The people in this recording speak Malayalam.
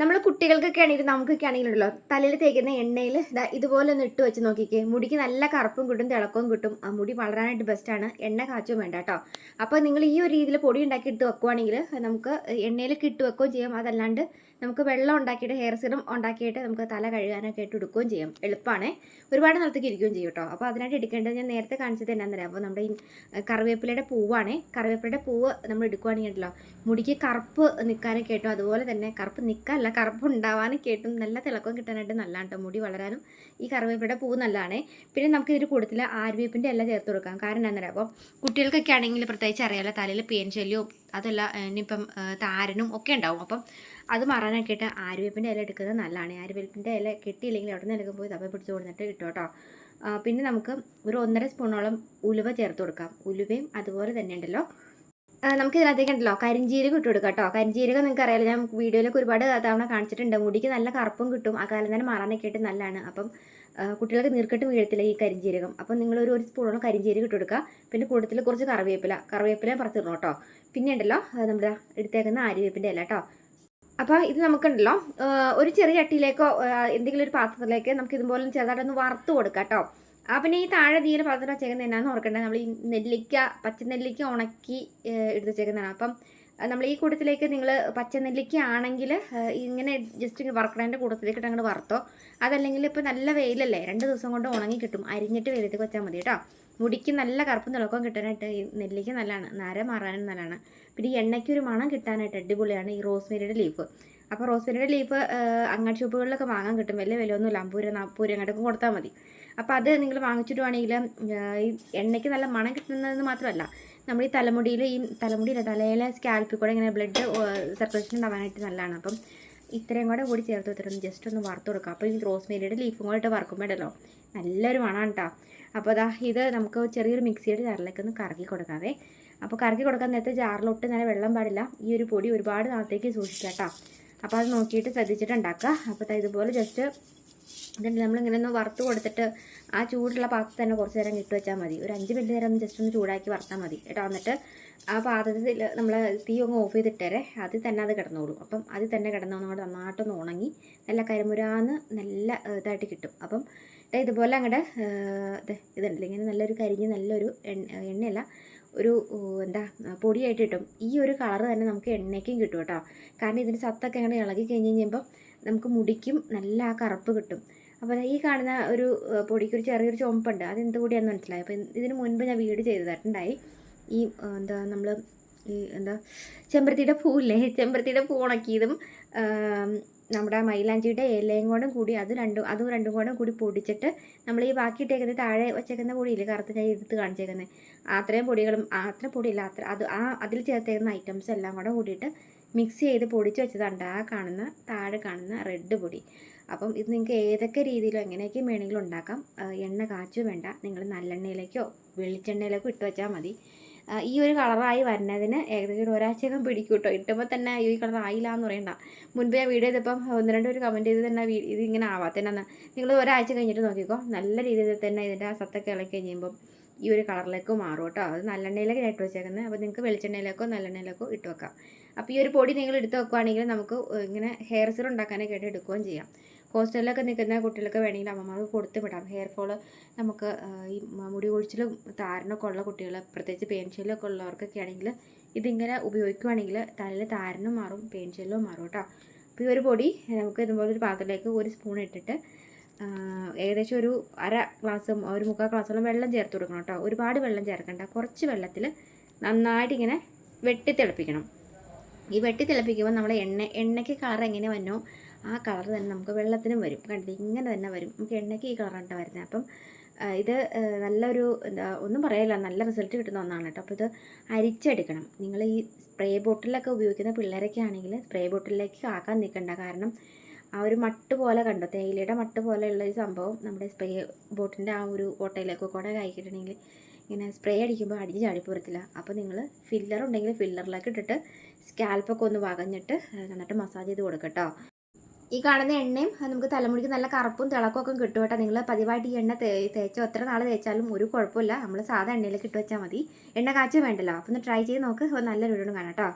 നമ്മൾ കുട്ടികൾക്കൊക്കെ ആണെങ്കിലും നമുക്കൊക്കെ ആണെങ്കിലുണ്ടല്ലോ തലയിൽ തേക്കുന്ന എണ്ണയിൽ ഇതുപോലെ ഒന്ന് ഇട്ട് വെച്ച് നോക്കിക്കേ, മുടിക്ക് നല്ല കറുപ്പും കിട്ടും, തിളക്കവും കിട്ടും. ആ മുടി വളരാനായിട്ട് ബെസ്റ്റാണ്. എണ്ണ കാച്ചും വേണ്ട കേട്ടോ. അപ്പോൾ നിങ്ങൾ ഈ ഒരു രീതിയിൽ പൊടി ഉണ്ടാക്കി ഇട്ട് വെക്കുവാണെങ്കിൽ നമുക്ക് എണ്ണയിലൊക്കെ ഇട്ട് വെക്കുകയും ചെയ്യാം. അതല്ലാണ്ട് നമുക്ക് വെള്ളം ഉണ്ടാക്കിയിട്ട് ഹെയർ സിറം ഉണ്ടാക്കിയിട്ട് നമുക്ക് തല കഴുകാനൊക്കെ ഇട്ട് എടുക്കുകയും ചെയ്യാം. എളുപ്പമാണ്. ഒരുപാട് നാളത്തേക്ക് ഇരിക്കുകയും ചെയ്യും കേട്ടോ. അപ്പോൾ അതിനായിട്ട് എടുക്കേണ്ടത് ഞാൻ നേരത്തെ കാണിച്ചത് എന്നാന്ന് തരാം. അപ്പോൾ നമ്മുടെ ഈ കറിവേപ്പിലയുടെ പൂവാണേ. കറിവേപ്പിലയുടെ പൂവ് നമ്മൾ എടുക്കുകയാണെങ്കിലോ മുടിക്ക് കറുപ്പ് നിൽക്കാനൊക്കെ ആയിട്ടും അതുപോലെ തന്നെ കറുപ്പ് നിൽക്കാനല്ല, കറുപ്പ് ഉണ്ടാവാനൊക്കെ ആയിട്ടും നല്ല തിളക്കം കിട്ടാനായിട്ട് നല്ലതാണ് കേട്ടോ. മുടി വളരാനും ഈ കറിവേപ്പിലയുടെ പൂവ് നല്ലതാണ്. പിന്നെ നമുക്ക് ഇതിൽ കൂടുതൽ ആര്യവേപ്പിൻ്റെ എല്ലാം ചേർത്ത് കൊടുക്കാം. കാരണം എന്താ പറയുക, അപ്പോൾ കുട്ടികൾക്കൊക്കെ ആണെങ്കിൽ പ്രത്യേകിച്ച് അറിയാമല്ലോ, തലയിൽ പേൻ ശല്യവും അതല്ല ഇനിയിപ്പം താരനും ഒക്കെ ഉണ്ടാവും. അപ്പം അത് മാറാനൊക്കെ ആയിട്ട് ആര്യവേപ്പിൻ്റെ ഇല എടുക്കുന്നത് നല്ലതാണ്. ആര്യവേപ്പിൻ്റെ ഇല കിട്ടിയില്ലെങ്കിൽ അവിടെ നിന്ന് എടുക്കാൻ പോയി തപ്പ പിടിച്ച് കൊടുത്തിട്ട് ഇട്ടോ കേട്ടോ. പിന്നെ നമുക്ക് ഒരു 1.5 സ്പൂണോളം ഉലുവ ചേർത്ത് കൊടുക്കാം. ഉലുവയും അതുപോലെ തന്നെ ഉണ്ടല്ലോ നമുക്ക് ഇതിനകത്തേക്ക് ഉണ്ടല്ലോ കരിഞ്ജീരകം ഇട്ട് കൊടുക്കാം കേട്ടോ. കരിഞ്ജീരകം നിങ്ങൾക്ക് അറിയാലോ, ഞാൻ വീഡിയോയിലൊക്കെ ഒരുപാട് തവണ കാണിച്ചിട്ടുണ്ട്. മുടിക്ക് നല്ല കറുപ്പും കിട്ടും, ആ കാലം തന്നെ മാറാനൊക്കെ ആയിട്ട് നല്ലതാണ്. അപ്പം കുട്ടികൾക്ക് നീർക്കെട്ട് വീഴത്തില്ല ഈ കരിഞ്ജീരകം. അപ്പം നിങ്ങളൊരു 1 സ്പൂണോളം കരിഞ്ജീരകം ഇട്ട് കൊടുക്കുക. പിന്നെ കൂട്ടത്തിൽ കുറച്ച് കറിവേപ്പില പറിച്ചിടണം കേട്ടോ. പിന്നെ ഉണ്ടല്ലോ നമ്മുടെ എടുത്തേക്കുന്ന ആര്യവേപ്പിൻ്റെ ഇല കേട്ടോ. അപ്പോൾ ഇത് നമുക്കുണ്ടല്ലോ ഒരു ചെറിയ ചട്ടിയിലേക്കോ എന്തെങ്കിലും ഒരു പാത്രത്തിലേക്ക് നമുക്ക് ഇതുപോലെ ചെറുതായിട്ടൊന്ന് വറുത്ത് കൊടുക്കാം കേട്ടോ. പിന്നെ ഈ താഴെ തീരെ പാത്രം വെച്ചേക്കുന്നത് എന്നാന്ന് ഓർക്കേണ്ടത്, നമ്മൾ ഈ നെല്ലിക്ക പച്ചനെല്ലിക്ക ഉണക്കി എടുത്ത് വെച്ചേക്കുന്നതാണ്. അപ്പം നമ്മൾ ഈ കൂട്ടത്തിലേക്ക് നിങ്ങൾ പച്ചനെല്ലിക്ക ആണെങ്കിൽ ഇങ്ങനെ ജസ്റ്റ് വറക്കണതിൻ്റെ കൂട്ടത്തിലേക്ക് ഇട്ട് അങ്ങോട്ട് വറുത്തോ. അതല്ലെങ്കിൽ ഇപ്പോൾ നല്ല വെയിലല്ലേ, 2 ദിവസം കൊണ്ട് ഉണങ്ങി കിട്ടും. അരിഞ്ഞിട്ട് വെയിലത്തേക്ക് വെച്ചാൽ മതി കേട്ടോ. മുടിക്ക് നല്ല കറുപ്പും തിളക്കവും കിട്ടാനായിട്ട് ഈ നെല്ലിക്ക നല്ലതാണ്, നര മാറാനും നല്ലതാണ്. പിന്നെ ഈ എണ്ണയ്ക്കൊരു മണം കിട്ടാനായിട്ട് അടിപൊളിയാണ് ഈ റോസ്മേരിയുടെ ലീഫ്. അപ്പോൾ റോസ്മേരിയുടെ ലീഫ് അങ്ങാടി ഷോപ്പുകളിലൊക്കെ വാങ്ങാൻ കിട്ടും. വലിയ വിലയൊന്നുമില്ല, 50 രൂപ 40 രൂപ അങ്ങോട്ടൊക്കെ കൊടുത്താൽ മതി. അപ്പോൾ അത് നിങ്ങൾ വാങ്ങിച്ചിട്ടുവാണെങ്കിൽ ഈ എണ്ണയ്ക്ക് നല്ല മണം കിട്ടുന്നതെന്ന് മാത്രമല്ല, നമ്മൾ ഈ തലയിലെ സ്കാൽപ്പിൽ കൂടെ ഇങ്ങനെ ബ്ലഡ് സർക്കുലേഷൻ ഉണ്ടാവാനായിട്ട് നല്ലതാണ്. അപ്പം ഇത്രയും കൂടി ചേർത്ത് വെച്ചിട്ട് ജസ്റ്റ് ഒന്ന് വറുത്ത് കൊടുക്കുക. അപ്പോൾ ഈ റോസ്മേരിയുടെ ലീഫും കൂടെ ഇട്ട് വറുക്കുമ്പോഴല്ലോ നല്ലൊരു മണമാണ് കേട്ടോ. അപ്പോൾ ഇത് നമുക്ക് ചെറിയൊരു മിക്സിയുടെ ജാറിലേക്ക് ഒന്ന് കറക്കി കൊടുക്കാവേ. അപ്പോൾ കറക്കി കൊടുക്കാൻ നേരത്തെ ജാറിലൊട്ട് നല്ല വെള്ളം പാടില്ല. ഈ ഒരു പൊടി ഒരുപാട് നാളത്തേക്ക് സൂക്ഷിക്കാം കേട്ടോ. അപ്പോൾ അത് നോക്കിയിട്ട് ശ്രദ്ധിച്ചിട്ട് ഉണ്ടാക്കുക. അപ്പോൾ ഇതുപോലെ ജസ്റ്റ് എന്നിട്ട് നമ്മളിങ്ങനെ ഒന്ന് വറുത്ത് കൊടുത്തിട്ട് ആ ചൂടുള്ള പാത്രത്തിൽ തന്നെ കുറച്ച് നേരം ഇട്ട് വെച്ചാൽ മതി. ഒരു 5 മിനിറ്റ് നേരം ജസ്റ്റ് ഒന്ന് ചൂടാക്കി വറുത്താൽ മതി കേട്ടോ. എന്നിട്ട് ആ പാത്രത്തിൽ നമ്മൾ തീ ഒന്ന് ഓഫ് ചെയ്തിട്ടേരെ അതിൽ തന്നെ അത് കിടന്നോളും. അപ്പം അതിൽ തന്നെ കിടന്നോണ്ട് നന്നായിട്ടൊന്ന് ഉണങ്ങി നല്ല കരിമുരാന്ന് നല്ല ഇതായിട്ട് കിട്ടും. അപ്പം ഇതുപോലെ അങ്ങോട്ട് ഇതുണ്ടല്ലോ ഇങ്ങനെ നല്ലൊരു കരിഞ്ഞ് നല്ലൊരു എണ്ണയല്ല, ഒരു എന്താ പൊടിയായിട്ട് കിട്ടും. ഈ ഒരു കളറ് തന്നെ നമുക്ക് എണ്ണയ്ക്കും കിട്ടും കേട്ടോ. കാരണം ഇതിൻ്റെ സത്തൊക്കെ അങ്ങനെ ഇളകി കഴിഞ്ഞ് കഴിയുമ്പം നമുക്ക് മുടിക്കും നല്ല ആ കറുപ്പ് കിട്ടും. അപ്പോൾ ഈ കാണുന്ന ഒരു പൊടിക്കൊരു ചെറിയൊരു ചുമപ്പുണ്ട്, അതെന്ത് കൂടിയാണെന്ന് മനസ്സിലായി. അപ്പോൾ ഇതിന് മുൻപ് ഞാൻ വീഡിയോ ചെയ്തിട്ടുണ്ടായി. ഈ നമ്മൾ ഈ ചെമ്പരത്തിയുടെ പൂവില്ലേ, ചെമ്പരത്തിയുടെ പൂ ഉണക്കിയതും നമ്മുടെ മൈലാഞ്ചിയുടെ ഇലയും കൂടി അതും രണ്ടും കൂടി പൊടിച്ചിട്ട് നമ്മൾ ഈ ബാക്കി ഇട്ടേക്കുന്നത് താഴെ വെച്ചേക്കുന്ന പൊടിയില്ലേ, കറുത്ത കൈ എടുത്ത് കാണിച്ചേക്കുന്നത്, അത്രയും പൊടിയില്ല അതിൽ ചേർത്തേക്കുന്ന ഐറ്റംസ് എല്ലാം കൂടിയിട്ട് മിക്സ് ചെയ്ത് പൊടിച്ച് വെച്ചതുണ്ട് ആ താഴെ കാണുന്ന റെഡ് പൊടി. അപ്പം ഇത് നിങ്ങൾക്ക് ഏതൊക്കെ രീതിയിലോ എങ്ങനെയൊക്കെ വേണമെങ്കിലും ഉണ്ടാക്കാം. എണ്ണ കാച്ചു വേണ്ട, നിങ്ങൾ നല്ലെണ്ണയിലേക്കോ വെളിച്ചെണ്ണയിലേക്കോ ഇട്ട് വെച്ചാൽ മതി. ഈ ഒരു കളറായി വരുന്നതിന് ഏകദേശം ഒരാഴ്ചയൊക്കെ പിടിക്കും കേട്ടോ. ഇട്ടുമ്പോൾ തന്നെ ഈ കളർ ആയില്ല എന്ന് പറയണ്ട. മുൻപ് ഞാൻ വീഡിയോ ചെയ്തപ്പം 1-2 പേര് കമൻറ്റ് ചെയ്ത് തന്നെ ഇതിങ്ങനെ ആവാത്തന്നെ. നിങ്ങൾ ഒരാഴ്ച കഴിഞ്ഞിട്ട് നോക്കിക്കോ, നല്ല രീതിയിൽ തന്നെ ഇതിൻ്റെ ആ സത്തൊക്കെ ഇളക്കി കഴിയുമ്പം ഈ ഒരു കളറിലേക്ക് മാറും കേട്ടോ. അത് നല്ലെണ്ണയിലേക്ക് ഇട്ട് വെച്ചേക്കുന്നത്. അപ്പോൾ നിങ്ങൾക്ക് വെളിച്ചെണ്ണയിലേക്കോ നല്ലെണ്ണയിലേക്കോ ഇട്ട് വെക്കാം. അപ്പോൾ ഈ ഒരു പൊടി നിങ്ങൾ എടുത്ത് വെക്കുകയാണെങ്കിൽ നമുക്ക് ഇങ്ങനെ ഹെയർ സിറം ഉണ്ടാക്കാനൊക്കെ ആയിട്ട് എടുക്കുകയും ചെയ്യാം. ഹോസ്റ്റലിലൊക്കെ നിൽക്കുന്ന കുട്ടികൾക്ക് വേണമെങ്കിൽ അമ്മമാർക്ക് കൊടുത്ത് വിടാം. ഹെയർ ഫോള് നമുക്ക് ഈ മുടി കൊഴിച്ചിലും താരനൊക്കെ ഉള്ള കുട്ടികൾ, പ്രത്യേകിച്ച് പെയിൻഷെല്ലൊക്കെ ഉള്ളവർക്കൊക്കെ ആണെങ്കിൽ ഇതിങ്ങനെ ഉപയോഗിക്കുകയാണെങ്കിൽ തലയിൽ താരനും മാറും പെയിൻഷെല്ലും മാറും കേട്ടോ. അപ്പോൾ ഈ ഒരു പൊടി നമുക്ക് ഇതുപോലെ ഒരു പാത്രത്തിലേക്ക് 1 സ്പൂൺ ഇട്ടിട്ട് ഏകദേശം ഒരു 1/2 ഗ്ലാസ് 1/4 ഗ്ലാസോളം വെള്ളം ചേർത്ത് കൊടുക്കണം കേട്ടോ. ഒരുപാട് വെള്ളം ചേർക്കണ്ട, കുറച്ച് വെള്ളത്തിൽ നന്നായിട്ട് ഇങ്ങനെ വെട്ടി തിളപ്പിക്കണം. ഈ വെട്ടി തിളപ്പിക്കുമ്പോൾ നമ്മൾ എണ്ണയ്ക്ക് കളർ എങ്ങനെ വന്നോ ആ കളർ തന്നെ നമുക്ക് വെള്ളത്തിനും വരും. കണ്ടിട്ട് ഇങ്ങനെ തന്നെ വരും. നമുക്ക് എണ്ണയ്ക്ക് ഈ കളറാണ് വരുന്നത്. അപ്പം ഇത് നല്ലൊരു ഒന്നും പറയില്ല, നല്ല റിസൾട്ട് കിട്ടുന്ന ഒന്നാണ് കേട്ടോ. അപ്പോൾ ഇത് അരിച്ചെടുക്കണം. നിങ്ങൾ ഈ സ്പ്രേ ബോട്ടിലൊക്കെ ഉപയോഗിക്കുന്ന പിള്ളേരൊക്കെ ആണെങ്കിൽ സ്പ്രേ ബോട്ടിലേക്ക് ആക്കാൻ നിൽക്കണ്ട. കാരണം ആ ഒരു മട്ട് പോലെ കണ്ടോ, തേയിലയുടെ മട്ട് പോലെയുള്ള ഒരു സംഭവം നമ്മുടെ സ്പ്രേ ബോട്ടിൻ്റെ ആ ഒരു ഓട്ടയിലേക്ക് കൂടെ കഴിക്കിട്ടുണ്ടെങ്കിൽ ഇങ്ങനെ സ്പ്രേ അടിക്കുമ്പോൾ അടിച്ച് ചാടിപ്പോരത്തില്ല. അപ്പോൾ നിങ്ങൾ ഫില്ലർ ഉണ്ടെങ്കിൽ ഫില്ലറിലേക്ക് ഇട്ടിട്ട് സ്കാൽപ്പൊക്കെ ഒന്ന് വകഞ്ഞിട്ട് നന്നായിട്ട് മസാജ് ചെയ്ത് കൊടുക്കട്ടോ. ഈ കാണുന്ന എണ്ണയും നമുക്ക് തലമുടിക്ക് നല്ല കറുപ്പും തിളക്കമൊക്കെ കിട്ടും കേട്ടോ. നിങ്ങൾ പതിവായിട്ട് ഈ എണ്ണ തേച്ചോ എത്ര നാൾ തേച്ചാലും ഒരു കുഴപ്പമില്ല. നമ്മൾ സാധാ എണ്ണയിലേക്ക് ഇട്ട് വെച്ചാൽ മതി. എണ്ണ കാച്ച വേണ്ടല്ലോ. അപ്പോൾ ഒന്ന് ട്രൈ ചെയ്ത് നോക്ക്. നല്ലൊരു വീഡിയോ കാണാം കേട്ടോ.